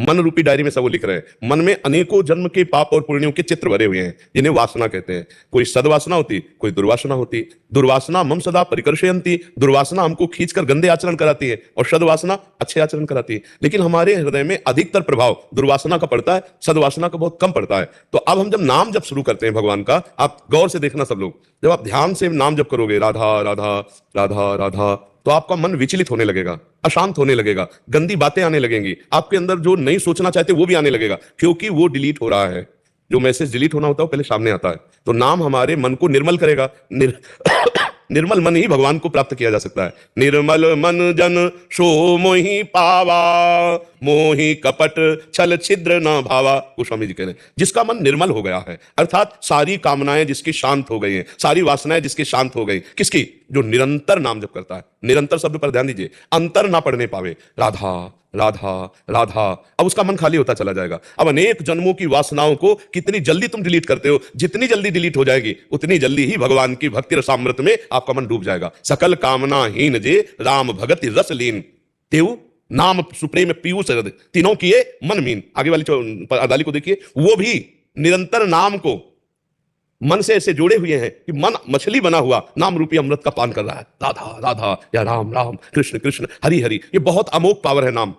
मन रूपी डायरी में सब वो लिख रहे हैं। मन में अनेकों जन्म के पाप और पुण्यों के चित्र भरे हुए हैं, जिन्हें वासना कहते हैं। कोई सद्वासना होती, कोई दुर्वासना होती। दुर्वासना मम सदा परिकर्षयन्ति, दुर्वासना हमको खींचकर गंदे आचरण कराती है, और सद्वासना अच्छे आचरण कराती है। लेकिन हमारे हृदय में अधिकतर प्रभाव दुर्वासना का पड़ता है, सद्वासना का बहुत कम पड़ता है। तो अब हम जब नाम जप शुरू करते हैं भगवान का, आप गौर से देखना सब लोग, जब आप ध्यान से नाम जप करोगे राधा राधा राधा राधा, तो आपका मन विचलित होने लगेगा, अशांत होने लगेगा, गंदी बातें आने लगेंगी, आपके अंदर जो नहीं सोचना चाहते वो भी आने लगेगा, क्योंकि वो डिलीट हो रहा है। जो मैसेज डिलीट होना होता है वो पहले सामने आता है। तो नाम हमारे मन को निर्मल करेगा। निर्मल मन ही भगवान को प्राप्त किया जा सकता है। निर्मल मन जन सो मोहि पावा, मोहि कपट छल छिद्र न भावा, गोस्वामी जी कह रहे हैं। जिसका मन निर्मल हो गया है, अर्थात सारी कामनाएं जिसकी शांत हो गई हैं, सारी वासनाएं जिसकी शांत हो गई, किसकी? जो निरंतर नाम जप करता है। निरंतर शब्द पर ध्यान दीजिए, अंतर ना पढ़ने पावे, राधा राधा राधा, अब उसका मन खाली होता चला जाएगा। अब अनेक जन्मों की वासनाओं को कितनी जल्दी तुम डिलीट करते हो, जितनी जल्दी डिलीट हो जाएगी उतनी जल्दी ही भगवान की भक्ति रसामृत में आपका मन डूब जाएगा। सकल कामना हीन जे राम भगति रस लीन, तेऊ नाम सुप्रेम पीयूष रद, तीनों किए मन मीन। आगे वाली अदाली को देखिए, वो भी निरंतर नाम को मन से ऐसे जोड़े हुए हैं कि मन मछली बना हुआ नाम रूपी अमृत का पान कर रहा है। राधा राधा या राम राम, कृष्ण कृष्ण, हरि हरि। ये बहुत अमोघ पावर है नाम।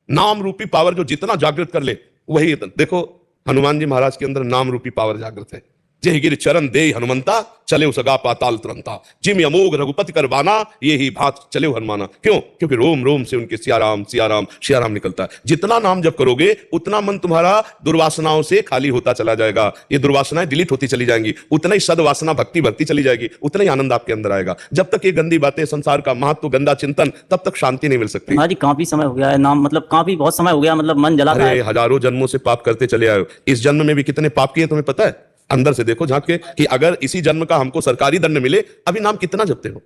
नाम रूपी पावर जो जितना जागृत कर ले वही। देखो हनुमान जी महाराज के अंदर नाम रूपी पावर जागृत है। जय गिर चरण दे हनुमंता, चले उसगा पाताल तुरंता, जिम अमोघ रघुपति करवाना, ये ही भात चले हनुमाना। क्यों? क्योंकि रोम रोम से उनके सियाराम सियाराम सियाराम निकलता है। जितना नाम जप करोगे उतना मन तुम्हारा दुर्वासनाओं से खाली होता चला जाएगा। ये दुर्वासनाएं डिलीट होती चली जाएंगी, उतना ही सदवासना भक्ति बढ़ती चली जाएगी, उतना ही आनंद आपके अंदर आएगा। जब तक ये गंदी बातें, संसार का महत्व, गंदा चिंतन, तब तक शांति नहीं मिल सकती। महाराज जी काफी समय हो गया है नाम, मतलब काफी बहुत समय हो गया, मतलब मन जलाता है। हजारों जन्मों से पाप करते चले आए हो। इस जन्म में भी कितने पाप किए तुम्हें पता है? अंदर से देखो झांक के, कि अगर इसी जन्म का हमको सरकारी दंड मिले, अभी नाम कितना जपते हो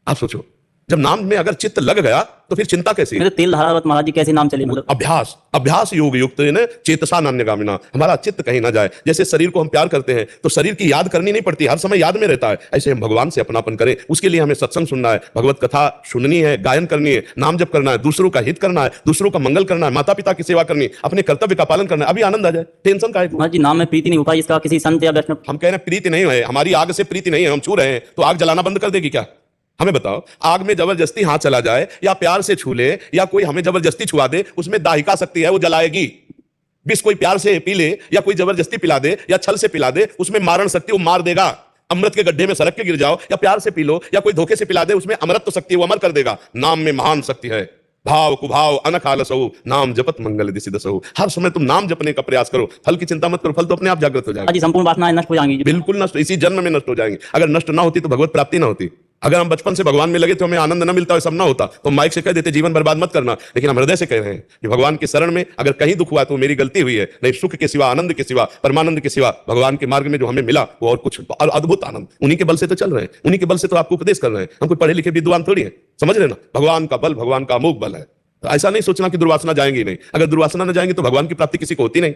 आप सोचो। जब नाम में अगर चित्त लग गया तो फिर चिंता कैसी? मेरे तेल धारावत महाराज जी कैसे नाम चले? मतलब अभ्यास, अभ्यास योग युक्त है, चेतसा नान्यगामिना, हमारा चित्त कहीं ना जाए। जैसे शरीर को हम प्यार करते हैं तो शरीर की याद करनी नहीं पड़ती, हर समय याद में रहता है। ऐसे हम भगवान से अपनापन करें, उसके लिए हमें सत्संग सुनना है, भगवत कथा सुननी है, गायन करनी है, नाम जप करना है, दूसरों का हित करना है, दूसरों का मंगल करना है, माता पिता की सेवा करनी है, अपने कर्तव्य का पालन करना है। अभी आनंद आ जाए, टेंशन का है। महाराज जी नाम में प्रीति नहीं हो पाई, इसका किसी संत या वैष्णव? हम कह रहे हैं प्रीति नहीं है, हमारी आग से प्रीति नहीं है, हम छू रहे हैं तो आग जलाना बंद कर देगी क्या? हमें बताओ, आग में जबरदस्ती हाथ चला जाए या प्यार से छू ले या कोई हमें जबरदस्ती छुआ दे, उसमें दाहिका शक्ति है, वो जलाएगी। विष कोई प्यार से पी ले या कोई जबरदस्ती पिला दे या छल से पिला दे, उसमें मारण शक्ति, वो मार देगा। अमृत के गड्ढे में सड़क के गिर जाओ या प्यार से पी लो या कोई धोखे से पिला दे, उसमें अमृत तो शक्ति, वो अमर कर देगा। नाम में महान शक्ति है। भाव कुभाव अनखालसहु, नाम जपत मंगल दिसि दसहु। हर समय तुम नाम जपने का प्रयास करो, फल की चिंता मत करो, फल तो अपने आप जागृत हो जाएगा। संपूर्ण वासनाएं नष्ट हो जाएंगी? बिल्कुल नष्ट, इसी जन्म में नष्ट हो जाएंगी। अगर नष्ट ना होती तो भगवत प्राप्ति ना होती। अगर हम बचपन से भगवान में लगे तो हमें आनंद ना मिलता, सब ना होता, तो माइक से कह देते जीवन बर्बाद मत करना। लेकिन हम हृदय से कह रहे हैं कि भगवान के शरण में अगर कहीं दुख हुआ तो मेरी गलती हुई है, नहीं सुख के सिवा, आनंद के सिवा, परमानंद के सिवा भगवान के मार्ग में जो हमें मिला वो और कुछ अद्भुत आनंद, उन्हीं के बल से तो चल रहे हैं, उन्हीं के बल से तो आपको उपदेश कर रहे हैं। हम कोई पढ़े लिखे विद्वान थोड़ी है, समझ रहे ना? भगवान का बल, भगवान का अमोघ बल है। तो ऐसा नहीं सोचना कि दुर्वासना जाएंगी नहीं। अगर दुर्वासना न जाएंगी तो भगवान की प्राप्ति किसी को होती नहीं।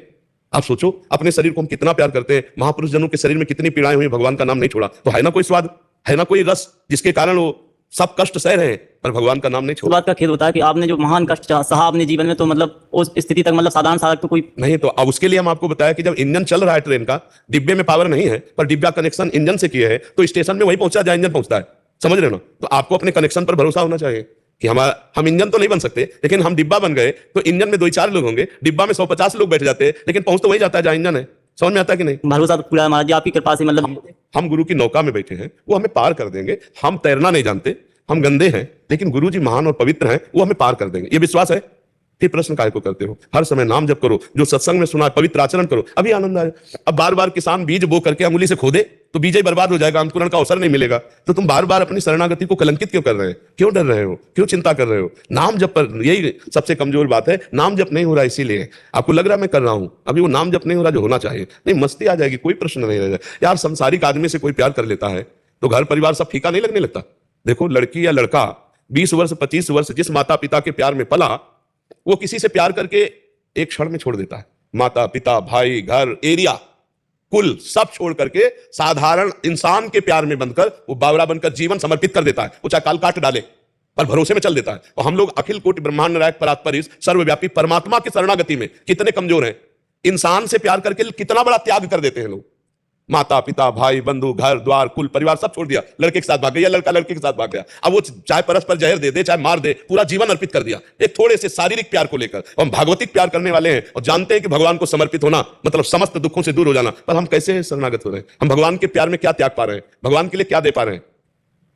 आप सोचो, अपने शरीर को हम कितना प्यार करते हैं, महापुरुष जनों के शरीर में कितनी पीड़ाएं हुई, भगवान का नाम नहीं छोड़ा, तो है ना कोई स्वाद, है ना कोई रस, जिसके कारण वो सब कष्ट सह रहे हैं पर भगवान का नाम नहीं छोड़ा। बात का खेद होता है कि आपने जो महान कष्ट सहा अपने जीवन में, तो मतलब उस स्थिति तक मतलब साधारण साधक तो कोई नहीं। तो अब उसके लिए हम आपको बताया कि जब इंजन चल रहा है ट्रेन का, डिब्बे में पावर नहीं है पर डिब्बा कनेक्शन इंजन से किए है, तो स्टेशन में वही पहुंचा जहां इंजन पहुंचता है। समझ रहे हो ना? तो आपको अपने कनेक्शन पर भरोसा होना चाहिए कि हम इंजन तो नहीं बन सकते, लेकिन हम डिब्बा बन गए तो इंजन में 2-4 लोग होंगे, डिब्बा में 150 लोग बैठ जाते हैं, लेकिन पहुंच तो वही जाता है जहां इंजन है। समझ में आता है कि नहीं? भरोसा तो पूरा है महाराज जी, आपकी कृपा से। मतलब हम गुरु की नौका में बैठे हैं, वो हमें पार कर देंगे। हम तैरना नहीं जानते, हम गंदे हैं, लेकिन गुरु जी महान और पवित्र हैं, वो हमें पार कर देंगे। ये विश्वास है। फिर प्रश्न काय को करते हो? हर समय नाम जप करो, जो सत्संग में सुना है पवित्र आचरण करो, अभी आनंद आए। अब बार बार किसान बीज बो करके अंगुली से खोदे तो बीज ही बर्बाद हो जाएगा, अंकुरण का अवसर नहीं मिलेगा। तो तुम बार बार अपनी शरणागति को कलंकित क्यों कर रहे हो? क्यों डर रहे हो? क्यों चिंता कर रहे हो? नाम जप पर, यही सबसे कमजोर बात है। नाम जप नहीं हो रहा, इसीलिए आपको लग रहा है मैं कर रहा हूं, अभी वो नाम जप नहीं हो रहा जो होना चाहिए। नहीं, मस्ती आ जाएगी, कोई प्रश्न नहीं रहेगा यार। संसारिक आदमी से कोई प्यार कर लेता है तो घर परिवार सब फीका नहीं लगने लगता। देखो, लड़की या लड़का 20 वर्ष 25 वर्ष जिस माता पिता के प्यार में पला, वो किसी से प्यार करके एक क्षण में छोड़ देता है। माता पिता, भाई, घर, एरिया, कुल सब छोड़ करके साधारण इंसान के प्यार में बनकर वो बावरा बनकर जीवन समर्पित कर देता है। वो चाहे काल काट डाले, पर भरोसे में चल देता है। और हम लोग अखिल कोटि ब्रह्मांड नायक परात्परिस सर्वव्यापी परमात्मा की शरणागति में कितने कमजोर हैं। इंसान से प्यार करके कितना बड़ा त्याग कर देते हैं लोग। माता पिता भाई बंधु घर द्वार कुल परिवार सब छोड़ दिया, लड़के के साथ भाग गया, लड़का लड़के के साथ भाग गया। अब वो चाहे परस्पर जहर दे दे चाहे मार दे, पूरा जीवन अर्पित कर दिया एक थोड़े से शारीरिक प्यार को लेकर। और हम भागवतिक प्यार करने वाले हैं और जानते हैं कि भगवान को समर्पित होना मतलब समस्त दुखों से दूर हो जाना, पर हम कैसे शरणागत हो रहे हैं। हम भगवान के प्यार में क्या त्याग पा रहे हैं, भगवान के लिए क्या दे पा रहे हैं।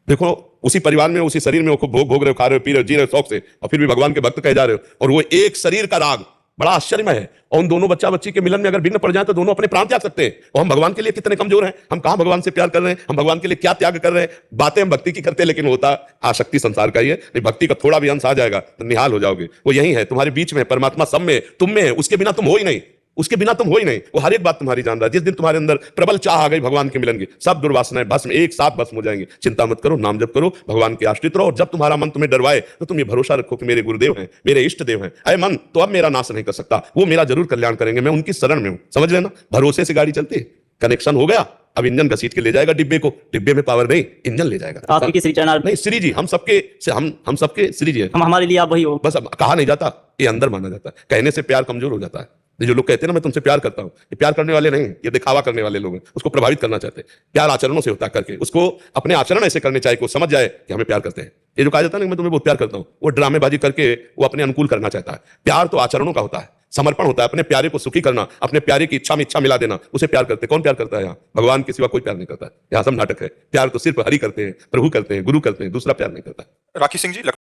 देखो उसी परिवार में उसी शरीर में वो भोग रहे हो, खा रहे हो, पी रहे हो, जी रहे हो शौक से, और फिर भी भगवान के भक्त कहे जा रहे हो। और वो एक शरीर का राग बड़ा आश्चर्यमय है। और उन दोनों बच्चा बच्ची के मिलन में अगर विघ्न पड़ जाए तो दोनों अपने प्राण त्याग सकते हैं। और हम भगवान के लिए कितने कमजोर हैं। हम कहां भगवान से प्यार कर रहे हैं, हम भगवान के लिए क्या त्याग कर रहे हैं। बातें हम भक्ति की करते हैं लेकिन होता आसक्ति संसार का ही है। नहीं, भक्ति का थोड़ा भी अंश आ जाएगा तो निहाल हो जाओगे। वो यही है तुम्हारे बीच में, परमात्मा सब में, तुम में है, उसके बिना तुम हो ही नहीं, उसके बिना तुम हो ही नहीं। वो हर एक बात तुम्हारी जान रहा है। जिस दिन तुम्हारे अंदर प्रबल चाह आ गई भगवान के मिलन की, सब दुर्वासनाएं भस्म एक साथ भस्म हो जाएंगी। चिंता मत करो, नाम जप करो, भगवान के आश्रित रहो। और जब तुम्हारा मन तुम्हें डरवाए तो तुम ये भरोसा रखो कि मेरे गुरुदेव हैं, मेरे इष्ट देव हैं। अरे मन तो अब मेरा नाश नहीं कर सकता, वो मेरा जरूर कल्याण करेंगे, मैं उनकी शरण में हूं। समझ लेना, भरोसे से गाड़ी चलती है। कनेक्शन हो गया, अब इंजन घसीट के ले जाएगा डिब्बे को। डिब्बे में पावर नहीं, इंजन ले जाएगा। आपकी की श्री चरण नहीं श्री जी, हम सबके श्री जी हैं। हम हमारे लिए आप वही हो। बस अब कहा नहीं जाता, ये अंदर माना जाता है। कहने से प्यार कमजोर हो जाता है। ये जो लोग कहते हैं ना मैं तुमसे प्यार करता हूं, ये प्यार करने वाले नहीं, ये दिखावा करने वाले लोग हैं। उसको प्रभावित करना चाहते हैं। प्यार आचरणों से होता है करके, उसको अपने आचरण ऐसे करने चाहिए कि वो समझ जाए कि हमें प्यार करते हैं। ये जो कहा जाता है ना मैं तुम्हें बहुत प्यार करता हूं, वो ड्रामेबाजी करके वो अपने अनुकूल करना चाहता है। प्यार तो आचरणों का होता है, समर्पण होता है। अपने प्यारे को सुखी करना, अपने प्यारे की इच्छा में इच्छा मिला देना, उसे प्यार करते। कौन प्यार करता है यहाँ? भगवान के सिवा कोई प्यार नहीं करता है। यहाँ सब नाटक है। प्यार तो सिर्फ हरि करते हैं, प्रभु करते हैं, गुरु करते हैं, दूसरा प्यार नहीं करता। राखी सिंह जी,